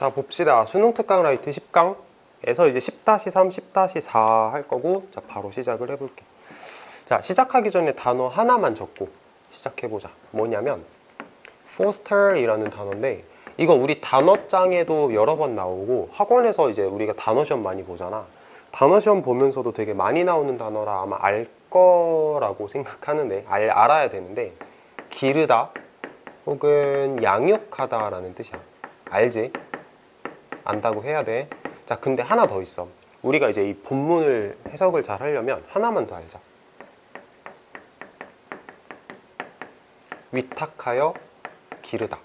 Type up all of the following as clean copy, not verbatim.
자, 봅시다. 수능 특강 라이트 10강에서 이제 10-3, 10-4 할 거고, 자, 바로 시작을 해볼게. 자, 시작하기 전에 단어 하나만 적고 시작해보자. 뭐냐면 foster이라는 단어인데, 이거 우리 단어장에도 여러 번 나오고 학원에서 이제 우리가 단어 시험 많이 보잖아. 단어 시험 보면서도 되게 많이 나오는 단어라 아마 알 거라고 생각하는데, 알아야 되는데, 기르다 혹은 양육하다 라는 뜻이야. 알지? 안다고 해야 돼. 자, 근데 하나 더 있어. 우리가 이제 이 본문을 해석을 잘 하려면 하나만 더 알자. 위탁하여 기르다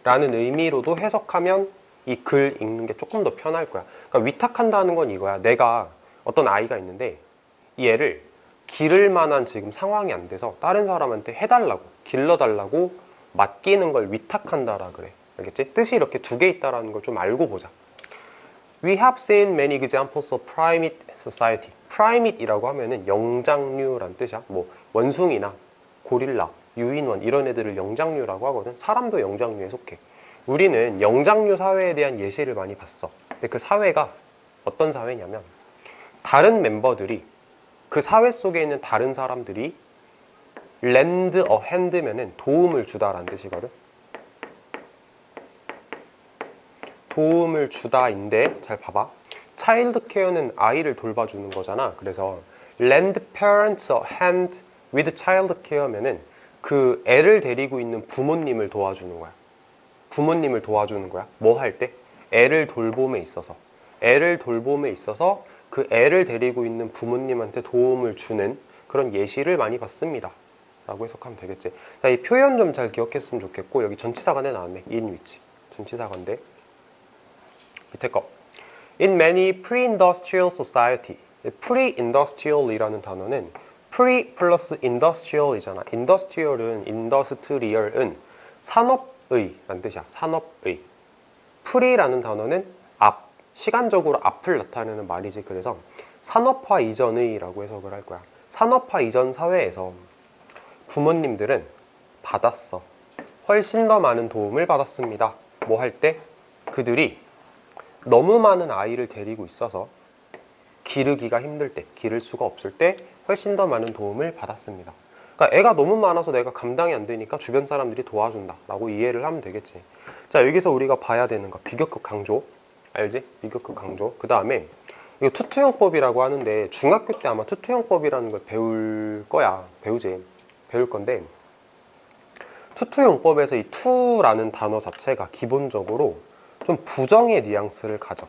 라는 의미로도 해석하면 이 글 읽는 게 조금 더 편할 거야. 그러니까 위탁한다는 건 이거야. 내가 어떤 아이가 있는데 이 애를 기를 만한 지금 상황이 안 돼서 다른 사람한테 해달라고, 길러달라고 맡기는 걸 위탁한다라 그래. 알겠지? 뜻이 이렇게 두 개 있다라는 걸 좀 알고 보자. We have seen many examples of primate society. primate이라고 하면은 영장류란 뜻이야. 뭐 원숭이나 고릴라, 유인원 이런 애들을 영장류라고 하거든. 사람도 영장류에 속해. 우리는 영장류 사회에 대한 예시를 많이 봤어. 근데 그 사회가 어떤 사회냐면, 다른 멤버들이, 그 사회 속에 있는 다른 사람들이 lend a hand면은 도움을 주다라는 뜻이거든. 도움을 주다인데, 잘 봐봐. 차일드 케어는 아이를 돌봐주는 거잖아. 그래서 lend parents a hand with child care면은 그 애를 데리고 있는 부모님을 도와주는 거야. 부모님을 도와주는 거야. 뭐 할 때? 애를 돌봄에 있어서. 애를 돌봄에 있어서 그 애를 데리고 있는 부모님한테 도움을 주는 그런 예시를 많이 봤습니다 라고 해석하면 되겠지. 자, 이 표현 좀 잘 기억했으면 좋겠고, 여기 전치사관에 나왔네. in which. 전치사관인데 밑에 거. In many pre-industrial society. pre-industrial이라는 단어는 pre 플러스 industrial이잖아. industrial은 산업의 라는 뜻이야. 산업의. pre라는 단어는 앞, 시간적으로 앞을 나타내는 말이지. 그래서 산업화 이전의 라고 해석을 할 거야. 산업화 이전 사회에서 부모님들은 받았어. 훨씬 더 많은 도움을 받았습니다. 뭐 할 때? 그들이 너무 많은 아이를 데리고 있어서 기르기가 힘들 때, 기를 수가 없을 때 훨씬 더 많은 도움을 받았습니다. 그러니까 애가 너무 많아서 내가 감당이 안 되니까 주변 사람들이 도와준다 라고 이해를 하면 되겠지. 자, 여기서 우리가 봐야 되는 거, 비교급 강조. 알지? 비교급 강조. 그 다음에 이거 투투형법이라고 하는데, 중학교 때 아마 투투형법이라는 걸 배울 거야. 배울 건데, 투투형법에서 이 투라는 단어 자체가 기본적으로 좀 부정의 뉘앙스를 가져.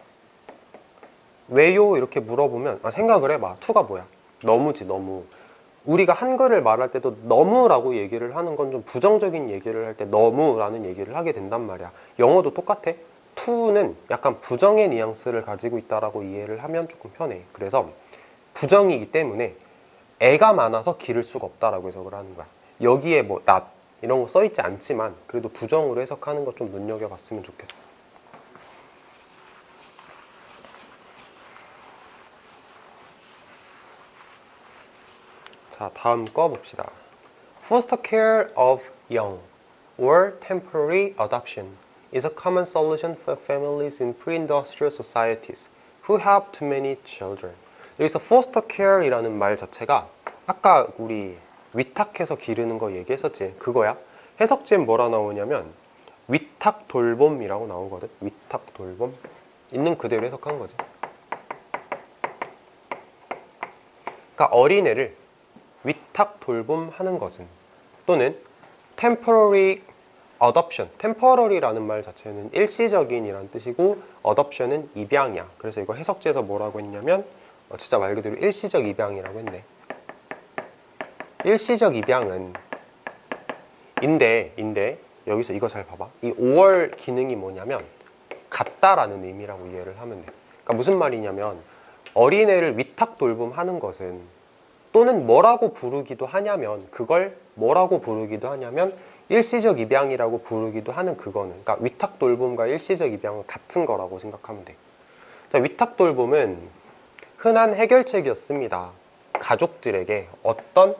왜요? 이렇게 물어보면 생각을 해봐. 투가 뭐야? 너무지, 너무. 우리가 한글을 말할 때도 너무라고 얘기를 하는 건 좀 부정적인 얘기를 할 때 너무라는 얘기를 하게 된단 말이야. 영어도 똑같아. 투는 약간 부정의 뉘앙스를 가지고 있다라고 이해를 하면 조금 편해. 그래서 부정이기 때문에 애가 많아서 기를 수가 없다라고 해석을 하는 거야. 여기에 뭐 not 이런 거 써있지 않지만 그래도 부정으로 해석하는 거 좀 눈여겨봤으면 좋겠어. 자, 다음 거 봅시다. Foster care of young or temporary adoption is a common solution for families in pre-industrial societies who have too many children. 여기서 foster care이라는 말 자체가 아까 우리 위탁해서 기르는 거 얘기했었지. 그거야. 해석지엔 뭐라 나오냐면 위탁 돌봄이라고 나오거든. 위탁 돌봄. 있는 그대로 해석한 거지. 그러니까 어린애를 위탁 돌봄하는 것은, 또는 temporary adoption, temporary라는 말 자체는 일시적인이라는 뜻이고 adoption은 입양이야. 그래서 이거 해석지에서 뭐라고 했냐면 진짜 말 그대로 일시적 입양이라고 했네. 일시적 입양은 인데 여기서 이거 잘 봐봐. 이 5월 기능이 뭐냐면 같다라는 의미라고 이해를 하면 돼. 그러니까 무슨 말이냐면 어린애를 위탁 돌봄하는 것은, 또는 뭐라고 부르기도 하냐면, 그걸 뭐라고 부르기도 하냐면 일시적 입양이라고 부르기도 하는 그거는, 그러니까 위탁 돌봄과 일시적 입양은 같은 거라고 생각하면 돼. 자, 위탁 돌봄은 흔한 해결책이었습니다. 가족들에게, 어떤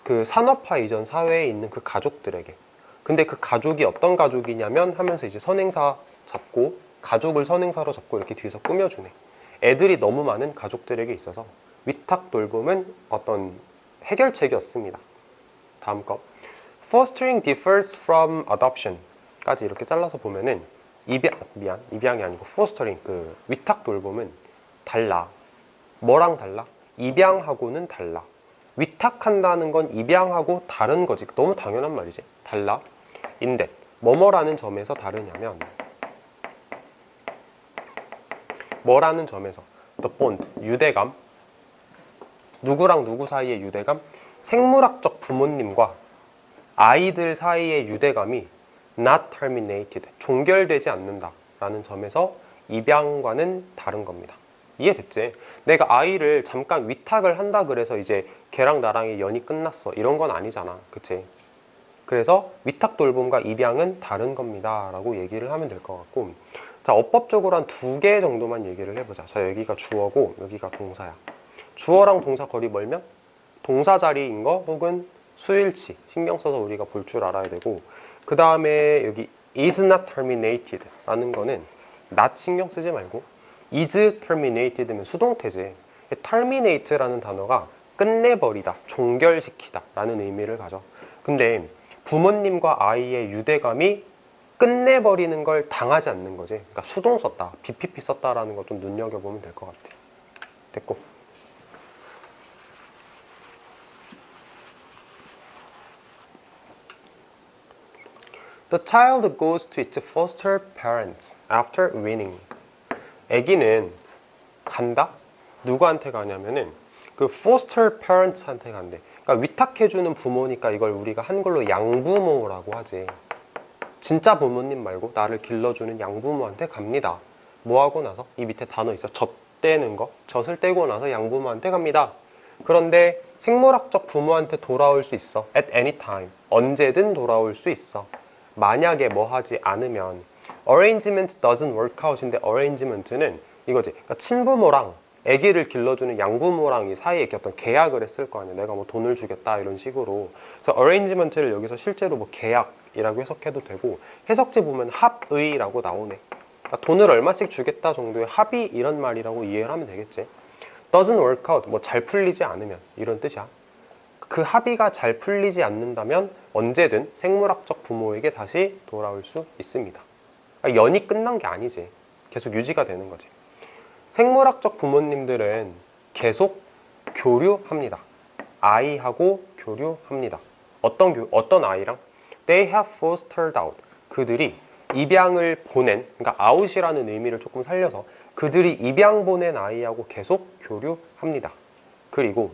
그 산업화 이전 사회에 있는 그 가족들에게. 근데 그 가족이 어떤 가족이냐면 하면서 이제 선행사 잡고 가족을 선행사로 잡고 이렇게 뒤에서 꾸며주네. 애들이 너무 많은 가족들에게 있어서 위탁 돌봄은 어떤 해결책이었습니다. 다음 거. Fostering differs from adoption 까지 이렇게 잘라서 보면은 입양이 아니고 fostering, 그 위탁 돌봄은 달라. 뭐랑 달라? 입양하고는 달라. 위탁한다는 건 입양하고 다른 거지. 너무 당연한 말이지. 달라. 인데 뭐뭐라는 점에서 다르냐면 뭐라는 점에서 the bond, 유대감. 누구랑 누구 사이의 유대감? 생물학적 부모님과 아이들 사이의 유대감이 not terminated, 종결되지 않는다 라는 점에서 입양과는 다른 겁니다. 이해됐지? 내가 아이를 잠깐 위탁을 한다 그래서 이제 걔랑 나랑의 연이 끝났어 이런 건 아니잖아. 그치? 그래서 위탁 돌봄과 입양은 다른 겁니다 라고 얘기를 하면 될 것 같고, 자, 어법적으로 한 2개 정도만 얘기를 해보자. 자, 여기가 주어고 여기가 동사야. 주어랑 동사 거리 멀면 동사 자리인 거 혹은 수일치 신경 써서 우리가 볼 줄 알아야 되고, 그 다음에 여기 is not terminated 라는 거는 not 신경 쓰지 말고 is terminated면 수동태지. terminate라는 단어가 끝내버리다, 종결시키다 라는 의미를 가져. 근데 부모님과 아이의 유대감이 끝내버리는 걸 당하지 않는 거지. 그러니까 수동 썼다, BPP 썼다라는 거 좀 눈여겨보면 될 것 같아. 됐고. The child goes to its foster parents after weaning. 아기는 간다? 누구한테 가냐면은 그 foster parents한테 간대. 그러니까 위탁해주는 부모니까 이걸 우리가 한글로 양부모라고 하지. 진짜 부모님 말고 나를 길러주는 양부모한테 갑니다. 뭐 하고 나서? 이 밑에 단어 있어. 젖대는 거. 젖을 떼고 나서 양부모한테 갑니다. 그런데 생물학적 부모한테 돌아올 수 있어. At any time. 언제든 돌아올 수 있어. 만약에 뭐 하지 않으면. Arrangement doesn't work out인데 arrangement는 이거지. 그러니까 친부모랑 아기를 길러주는 양부모랑 이 사이에 이렇게 어떤 계약을 했을 거 아니야. 내가 뭐 돈을 주겠다 이런 식으로. 그래서 arrangement를 여기서 실제로 뭐 계약이라고 해석해도 되고, 해석지 보면 합의라고 나오네. 그러니까 돈을 얼마씩 주겠다 정도의 합의 이런 말이라고 이해를 하면 되겠지. doesn't work out, 뭐 잘 풀리지 않으면 이런 뜻이야. 그 합의가 잘 풀리지 않는다면 언제든 생물학적 부모에게 다시 돌아올 수 있습니다. 그러니까 연이 끝난 게 아니지. 계속 유지가 되는 거지. 생물학적 부모님들은 계속 교류합니다. 아이하고 교류합니다. 어떤 아이랑? They have fostered out. 그들이 입양을 보낸, 그러니까 out이라는 의미를 조금 살려서 그들이 입양 보낸 아이하고 계속 교류합니다. 그리고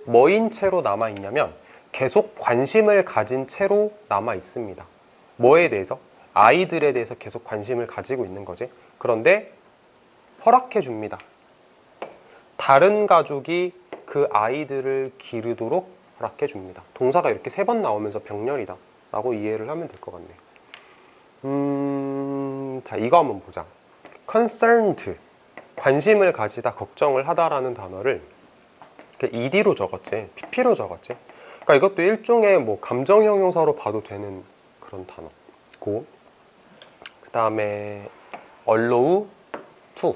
뭐인 채로 남아있냐면 계속 관심을 가진 채로 남아있습니다. 뭐에 대해서? 아이들에 대해서 계속 관심을 가지고 있는 거지. 그런데 허락해 줍니다. 다른 가족이 그 아이들을 기르도록 허락해 줍니다. 동사가 이렇게 3번 나오면서 병렬이다 라고 이해를 하면 될 것 같네. 자, 이거 한번 보자. concerned, 관심을 가지다, 걱정을 하다라는 단어를 ED로 적었지, PP로 적었지. 그러니까 이것도 일종의 뭐 감정 형용사로 봐도 되는 그런 단어고, 그 다음에 allow to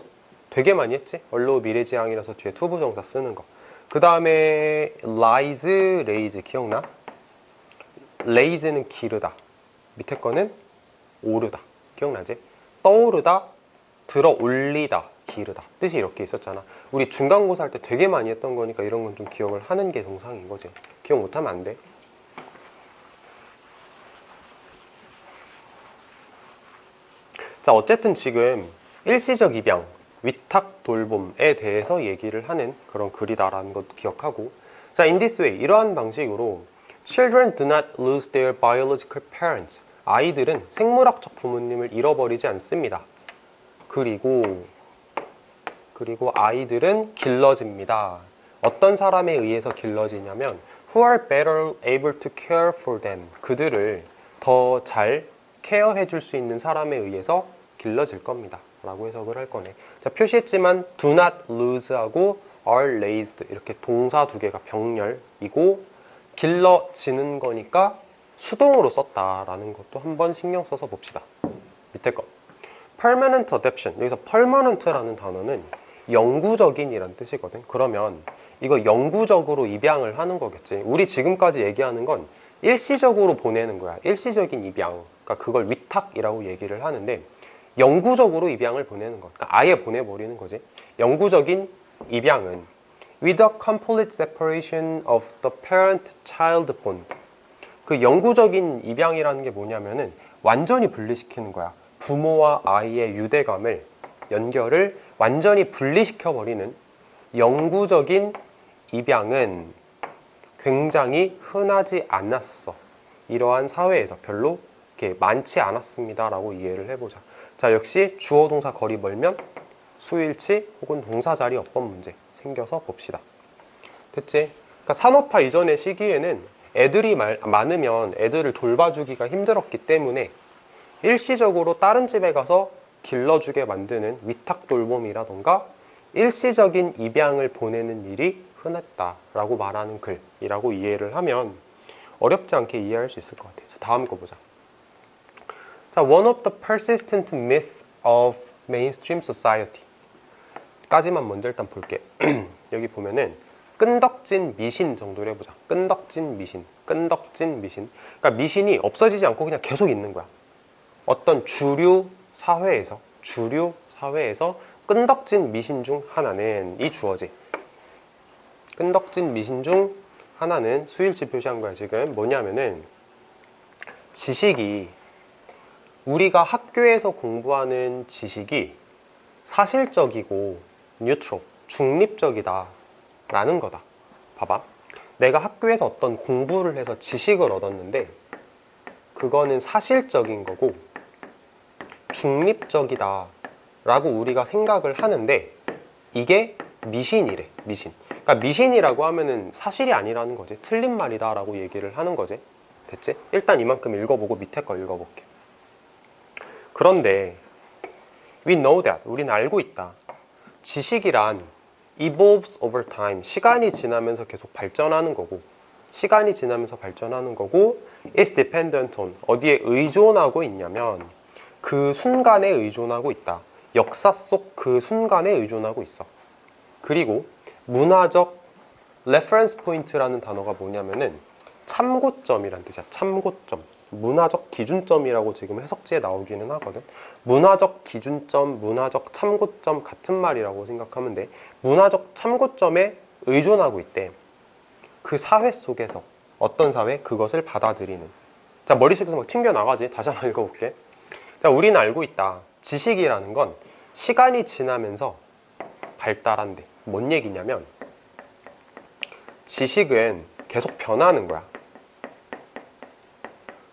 되게 많이 했지. allow 미래지향이라서 뒤에 to 부정사 쓰는 거. 그 다음에 raise 기억나? raise는 기르다, 밑에 거는 오르다, 기억나지? 떠오르다, 들어 올리다, 기르다, 뜻이 이렇게 있었잖아. 우리 중간고사 할 때 되게 많이 했던 거니까 이런 건 좀 기억을 하는 게 정상인 거지. 기억 못하면 안 돼. 자, 어쨌든 지금 일시적 입양, 위탁 돌봄에 대해서 얘기를 하는 그런 글이다라는 것도 기억하고, 자, in this way, 이러한 방식으로 children do not lose their biological parents. 아이들은 생물학적 부모님을 잃어버리지 않습니다. 그리고 아이들은 길러집니다. 어떤 사람에 의해서 길러지냐면 who are better able to care for them. 그들을 더 잘 케어해 줄 수 있는 사람에 의해서 길러질 겁니다 라고 해석을 할 거네. 자, 표시했지만 do not lose하고 are raised 이렇게 동사 2개가 병렬이고 길러지는 거니까 수동으로 썼다라는 것도 한번 신경 써서 봅시다. 밑에 거. permanent adaptation. 여기서 permanent라는 단어는 영구적인이란 뜻이거든. 그러면 이거 영구적으로 입양을 하는 거겠지. 우리 지금까지 얘기하는 건 일시적으로 보내는 거야. 일시적인 입양. 그러니까 그걸 위탁이라고 얘기를 하는데 영구적으로 입양을 보내는 거. 그러니까 아예 보내버리는 거지. 영구적인 입양은 with a complete separation of the parent-child bond. 그 영구적인 입양이라는 게 뭐냐면은 완전히 분리시키는 거야. 부모와 아이의 유대감을, 연결을 완전히 분리시켜버리는 영구적인 입양은 굉장히 흔하지 않았어. 이러한 사회에서 별로 이렇게 많지 않았습니다. 라고 이해를 해보자. 자, 역시 주어 동사 거리 멀면 수일치 혹은 동사 자리 어법 문제 생겨서 봅시다. 됐지? 그러니까 산업화 이전의 시기에는 애들이 많으면 애들을 돌봐주기가 힘들었기 때문에 일시적으로 다른 집에 가서 길러주게 만드는 위탁 돌봄이라던가 일시적인 입양을 보내는 일이 흔했다라고 말하는 글이라고 이해를 하면 어렵지 않게 이해할 수 있을 것 같아요. 자, 다음 거 보자. 자, one of the persistent myths of mainstream society 까지만 먼저 일단 볼게. 여기 보면은 끈덕진 미신 정도로 해보자. 끈덕진 미신, 끈덕진 미신. 그러니까 미신이 없어지지 않고 그냥 계속 있는 거야. 어떤 주류 사회에서 끈덕진 미신 중 하나는 이 주어지. 끈덕진 미신 중 하나는 수일치 표시한 거야. 지금 뭐냐면은 지식이, 우리가 학교에서 공부하는 지식이 사실적이고 뉴트럴, 중립적이다 라는 거다. 봐봐. 내가 학교에서 어떤 공부를 해서 지식을 얻었는데 그거는 사실적인 거고 중립적이다 라고 우리가 생각을 하는데 이게 미신이래. 미신. 그러니까 미신이라고 하면은 사실이 아니라는 거지. 틀린 말이다 라고 얘기를 하는 거지. 됐지? 일단 이만큼 읽어보고 밑에 거 읽어볼게. 그런데 we know that, 우리는 알고 있다. 지식이란 evolves over time, 시간이 지나면서 계속 발전하는 거고, 시간이 지나면서 발전하는 거고, is dependent on, 어디에 의존하고 있냐면 그 순간에 의존하고 있다. 역사 속 그 순간에 의존하고 있어. 그리고 문화적 reference point라는 단어가 뭐냐면은 참고점이란 뜻이야. 참고점. 문화적 기준점이라고 지금 해석지에 나오기는 하거든. 문화적 기준점, 문화적 참고점 같은 말이라고 생각하면 돼. 문화적 참고점에 의존하고 있대. 그 사회 속에서 어떤 사회? 그것을 받아들이는. 자, 머릿속에서 막 튕겨나가지. 다시 한번 읽어볼게. 자, 우리는 알고 있다. 지식이라는 건 시간이 지나면서 발달한대. 뭔 얘기냐면 지식은 계속 변하는 거야.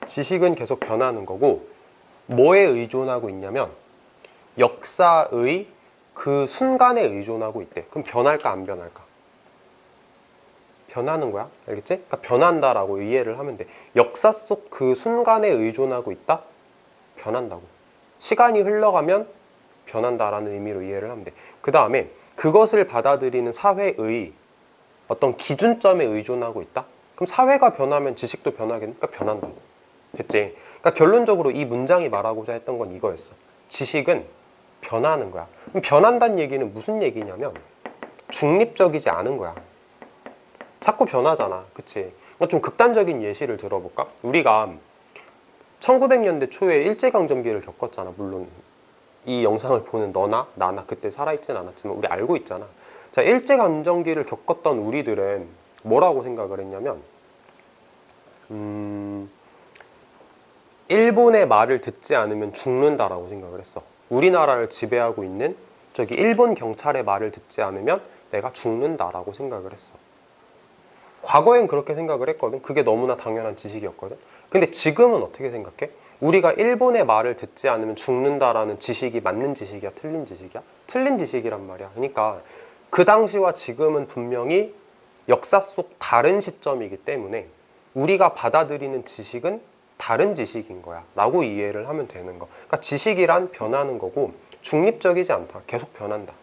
지식은 계속 변하는 거고 뭐에 의존하고 있냐면 역사의 그 순간에 의존하고 있대. 그럼 변할까 안 변할까? 변하는 거야. 알겠지? 그러니까 변한다라고 이해를 하면 돼. 역사 속 그 순간에 의존하고 있다? 변한다고. 시간이 흘러가면 변한다라는 의미로 이해를 하면 돼. 그 다음에 그것을 받아들이는 사회의 어떤 기준점에 의존하고 있다? 그럼 사회가 변하면 지식도 변하겠네? 그러니까 변한다고. 됐지? 그러니까 결론적으로 이 문장이 말하고자 했던 건 이거였어. 지식은 변하는 거야. 그럼 변한다는 얘기는 무슨 얘기냐면 중립적이지 않은 거야. 자꾸 변하잖아. 그치? 좀 극단적인 예시를 들어볼까? 우리가 1900년대 초에 일제강점기를 겪었잖아. 물론 이 영상을 보는 너나 나나 그때 살아있진 않았지만 우리 알고 있잖아. 자, 일제강점기를 겪었던 우리들은 뭐라고 생각을 했냐면 일본의 말을 듣지 않으면 죽는다라고 생각을 했어. 우리나라를 지배하고 있는 저기 일본 경찰의 말을 듣지 않으면 내가 죽는다라고 생각을 했어. 과거엔 그렇게 생각을 했거든. 그게 너무나 당연한 지식이었거든. 근데 지금은 어떻게 생각해? 우리가 일본의 말을 듣지 않으면 죽는다라는 지식이 맞는 지식이야? 틀린 지식이야? 틀린 지식이란 말이야. 그러니까 그 당시와 지금은 분명히 역사 속 다른 시점이기 때문에 우리가 받아들이는 지식은 다른 지식인 거야 라고 이해를 하면 되는 거. 그러니까 지식이란 변하는 거고 중립적이지 않다. 계속 변한다.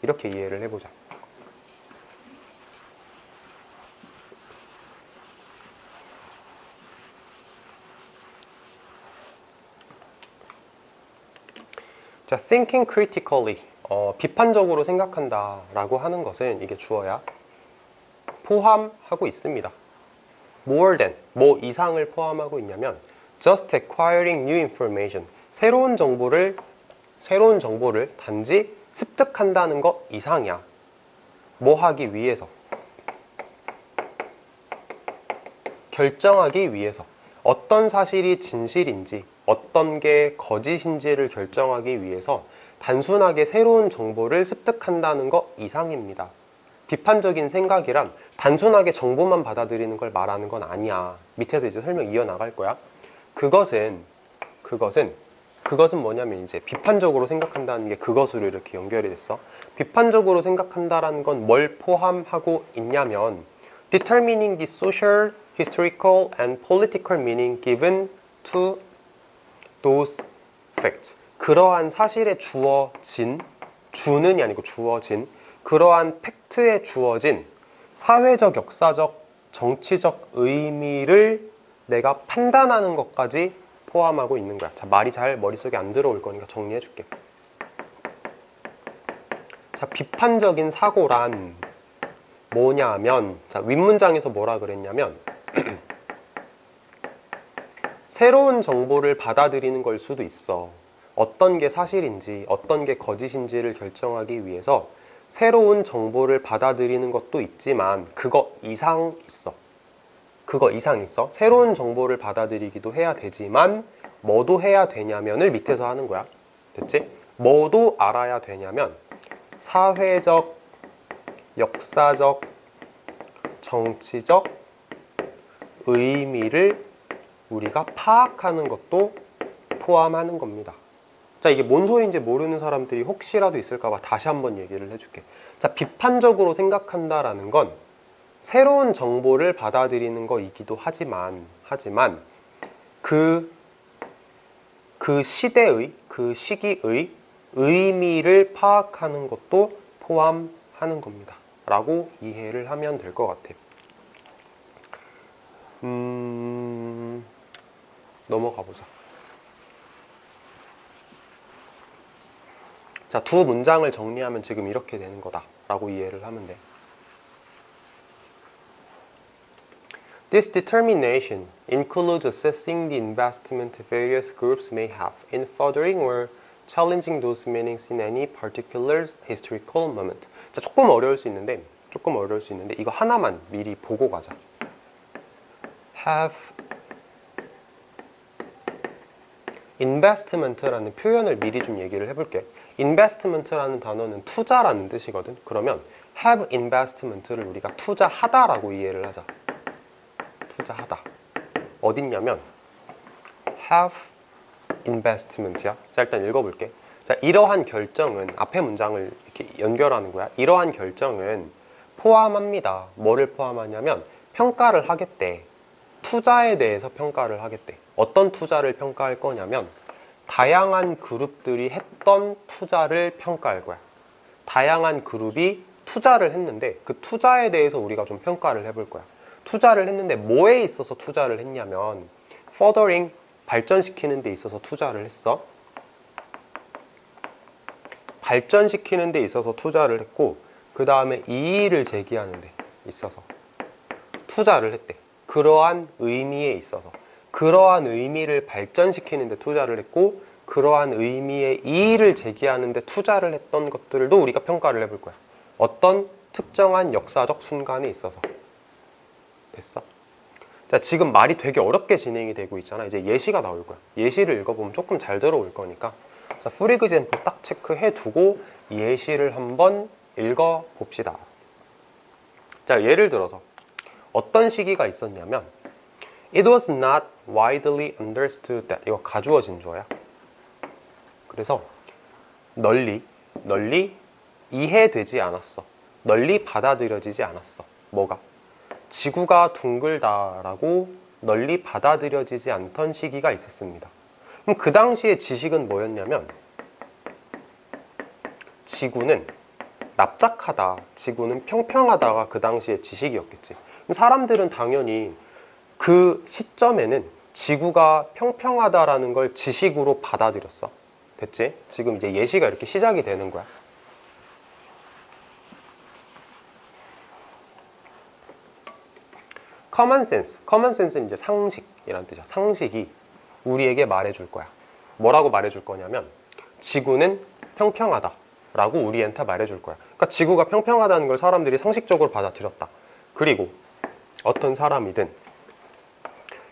이렇게 이해를 해보자. 자, thinking critically, 비판적으로 생각한다라고 하는 것은 이게 주어야 포함하고 있습니다. more than, 뭐 이상을 포함하고 있냐면 just acquiring new information, 새로운 정보를 단지 습득한다는 것 이상이야. 뭐 하기 위해서? 결정하기 위해서. 어떤 사실이 진실인지 어떤 게 거짓인지를 결정하기 위해서 단순하게 새로운 정보를 습득한다는 것 이상입니다. 비판적인 생각이란 단순하게 정보만 받아들이는 걸 말하는 건 아니야. 밑에서 이제 설명 이어나갈 거야. 그것은 뭐냐면 이제 비판적으로 생각한다는 게 그것으로 이렇게 연결이 됐어. 비판적으로 생각한다라는 건 뭘 포함하고 있냐면 determining the social, historical and political meaning given to those facts. 그러한 사실에 주는이 아니고 주어진 그러한 팩트에 주어진 사회적, 역사적, 정치적 의미를 내가 판단하는 것까지 포함하고 있는 거야. 자, 말이 잘 머릿속에 안 들어올 거니까 정리해 줄게. 자, 비판적인 사고란 뭐냐면, 자, 윗문장에서 뭐라 그랬냐면 새로운 정보를 받아들이는 걸 수도 있어. 어떤 게 사실인지 어떤 게 거짓인지를 결정하기 위해서 새로운 정보를 받아들이는 것도 있지만 그거 이상 있어. 새로운 정보를 받아들이기도 해야 되지만 뭐도 해야 되냐면을 밑에서 하는 거야. 됐지? 뭐도 알아야 되냐면 사회적, 역사적, 정치적 의미를 우리가 파악하는 것도 포함하는 겁니다. 자, 이게 뭔 소리인지 모르는 사람들이 혹시라도 있을까 봐 다시 한번 얘기를 해줄게. 자, 비판적으로 생각한다라는 건 새로운 정보를 받아들이는 거이기도 하지만 그 시대의, 그 시기의 의미를 파악하는 것도 포함하는 겁니다. 라고 이해를 하면 될 것 같아요. 넘어가 보자. 자, 두 문장을 정리하면 지금 이렇게 되는 거다 라고 이해를 하면 돼. This determination includes assessing the investment various groups may have in furthering or challenging those meanings in any particular historical moment. 자, 조금 어려울 수 있는데 이거 하나만 미리 보고 가자. Have investment라는 표현을 미리 좀 얘기를 해볼게. investment라는 단어는 투자라는 뜻이거든. 그러면 have investment를 우리가 투자하다라고 이해를 하자. 투자하다. 어딨냐면 have investment야. 자, 일단 읽어볼게. 자, 이러한 결정은 앞에 문장을 이렇게 연결하는 거야. 이러한 결정은 포함합니다. 뭐를 포함하냐면 평가를 하겠대. 투자에 대해서 평가를 하겠대. 어떤 투자를 평가할 거냐면 다양한 그룹들이 했던 투자를 평가할 거야. 다양한 그룹이 투자를 했는데 그 투자에 대해서 우리가 좀 평가를 해볼 거야. 투자를 했는데 뭐에 있어서 투자를 했냐면 furthering, 발전시키는 데 있어서 투자를 했어. 발전시키는 데 있어서 투자를 했고 그 다음에 이의를 제기하는 데 있어서 투자를 했대. 그러한 의미에 있어서 그러한 의미를 발전시키는 데 투자를 했고 그러한 의미의 이의를 제기하는 데 투자를 했던 것들도 우리가 평가를 해볼 거야. 어떤 특정한 역사적 순간에 있어서. 됐어? 자, 지금 말이 되게 어렵게 진행이 되고 있잖아. 이제 예시가 나올 거야. 예시를 읽어보면 조금 잘 들어올 거니까. 자, for example 딱 체크해 두고 예시를 한번 읽어봅시다. 자, 예를 들어서 어떤 시기가 있었냐면 It was not widely understood that 이거 가주어진 주어야. 그래서 널리 이해되지 않았어. 널리 받아들여지지 않았어. 뭐가? 지구가 둥글다라고 널리 받아들여지지 않던 시기가 있었습니다. 그럼 그 당시의 지식은 뭐였냐면 지구는 납작하다, 지구는 평평하다가 그 당시의 지식이었겠지. 그럼 사람들은 당연히 그 시점에는 지구가 평평하다라는 걸 지식으로 받아들였어. 됐지? 지금 이제 예시가 이렇게 시작이 되는 거야. common sense. common sense는 이제 상식이라는 뜻이야. 상식이 우리에게 말해줄 거야. 뭐라고 말해줄 거냐면 지구는 평평하다 라고 우리한테 말해줄 거야. 그러니까 지구가 평평하다는 걸 사람들이 상식적으로 받아들였다. 그리고 어떤 사람이든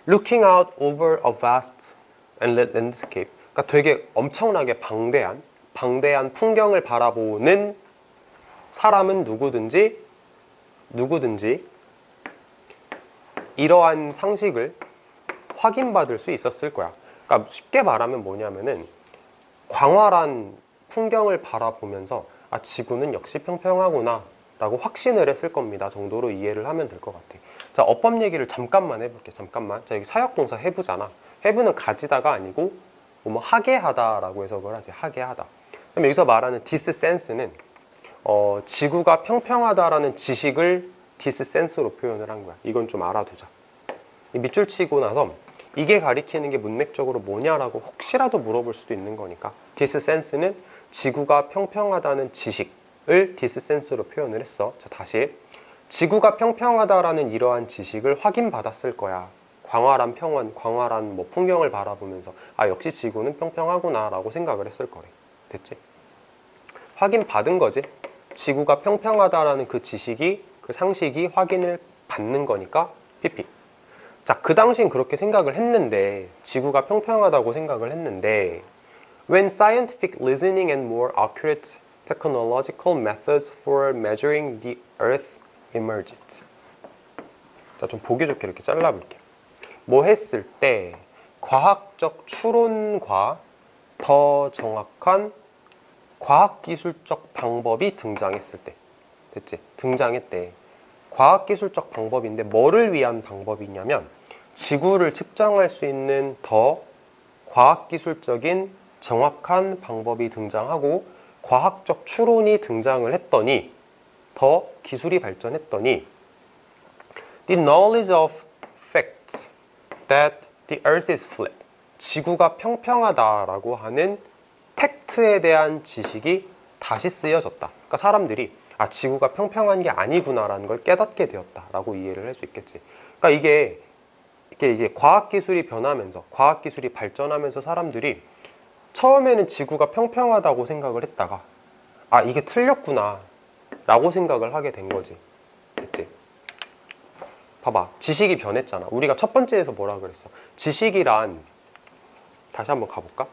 looking out over a vast landscape, 그러니까 되게 엄청나게 방대한 풍경을 바라보는 사람은 누구든지 이러한 상식을 확인받을 수 있었을 거야. 그러니까 쉽게 말하면 뭐냐면은 광활한 풍경을 바라보면서 아, 지구는 역시 평평하구나 라고 확신을 했을 겁니다 정도로 이해를 하면 될 것 같아. 자, 어법 얘기를 잠깐만 해볼게. 잠깐만. 자, 여기 사역동사 have잖아. have는 가지다가 아니고 뭐 하게 하다 라고 해석을 하지. 하게 하다. 그럼 여기서 말하는 this sense는 지구가 평평하다라는 지식을 this sense로 표현을 한 거야. 이건 좀 알아두자. 밑줄 치고 나서 이게 가리키는 게 문맥적으로 뭐냐라고 혹시라도 물어볼 수도 있는 거니까 this sense는 지구가 평평하다는 지식을 this sense로 표현을 했어. 자, 다시 지구가 평평하다라는 이러한 지식을 확인받았을 거야. 광활한 평원, 광활한 뭐 풍경을 바라보면서 아, 역시 지구는 평평하구나 라고 생각을 했을 거래. 됐지? 확인받은 거지. 지구가 평평하다라는 그 지식이, 그 상식이 확인을 받는 거니까 PP. 자, 그 당시엔 그렇게 생각을 했는데, 지구가 평평하다고 생각을 했는데, when scientific reasoning and more accurate technological methods for measuring the earth emerged. 자, 좀 보기 좋게 이렇게 잘라볼게. 뭐 했을 때 과학적 추론과 더 정확한 과학기술적 방법이 등장했을 때. 됐지? 등장했대. 과학기술적 방법인데 뭐를 위한 방법이냐면 지구를 측정할 수 있는 더 과학기술적인 정확한 방법이 등장하고 과학적 추론이 등장을 했더니 더 기술이 발전했더니 the knowledge of fact that the earth is flat, 지구가 평평하다라고 하는 팩트에 대한 지식이 다시 쓰여졌다. 그러니까 사람들이 아, 지구가 평평한 게 아니구나라는 걸 깨닫게 되었다라고 이해를 할 수 있겠지. 그러니까 이게 과학기술이 변하면서, 과학기술이 발전하면서 사람들이 처음에는 지구가 평평하다고 생각을 했다가 아, 이게 틀렸구나 라고 생각을 하게 된 거지. 됐지? 봐봐, 지식이 변했잖아. 우리가 첫 번째에서 뭐라 그랬어? 지식이란, 다시 한번 가볼까?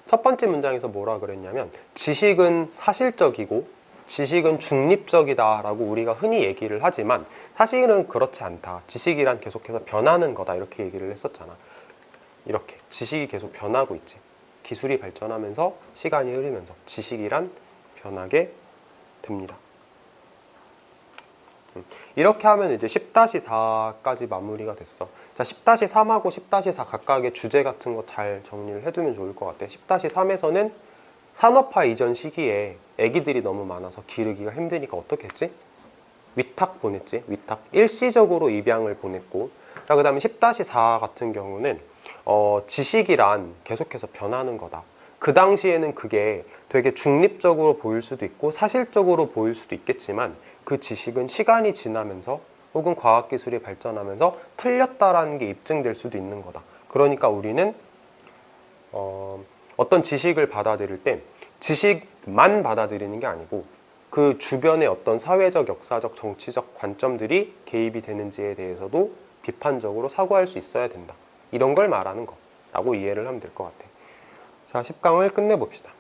첫 번째 문장에서 뭐라 그랬냐면 지식은 사실적이고 지식은 중립적이다 라고 우리가 흔히 얘기를 하지만 사실은 그렇지 않다. 지식이란 계속해서 변하는 거다 이렇게 얘기를 했었잖아. 이렇게 지식이 계속 변하고 있지. 기술이 발전하면서 시간이 흐르면서 지식이란 변하게 됩니다. 이렇게 하면 이제 10-4까지 마무리가 됐어. 자, 10-3하고 10-4 각각의 주제 같은 거 잘 정리를 해두면 좋을 것 같아. 10-3에서는 산업화 이전 시기에 애기들이 너무 많아서 기르기가 힘드니까 어떻게 했지? 위탁 보냈지. 위탁. 일시적으로 입양을 보냈고, 자, 그 다음에 10-4 같은 경우는 지식이란 계속해서 변하는 거다. 그 당시에는 그게 되게 중립적으로 보일 수도 있고 사실적으로 보일 수도 있겠지만 그 지식은 시간이 지나면서 혹은 과학기술이 발전하면서 틀렸다라는 게 입증될 수도 있는 거다. 그러니까 우리는 어떤 지식을 받아들일 때 지식만 받아들이는 게 아니고 그 주변의 어떤 사회적, 역사적, 정치적 관점들이 개입이 되는지에 대해서도 비판적으로 사고할 수 있어야 된다. 이런 걸 말하는 거라고 이해를 하면 될 것 같아. 자, 10강을 끝내봅시다.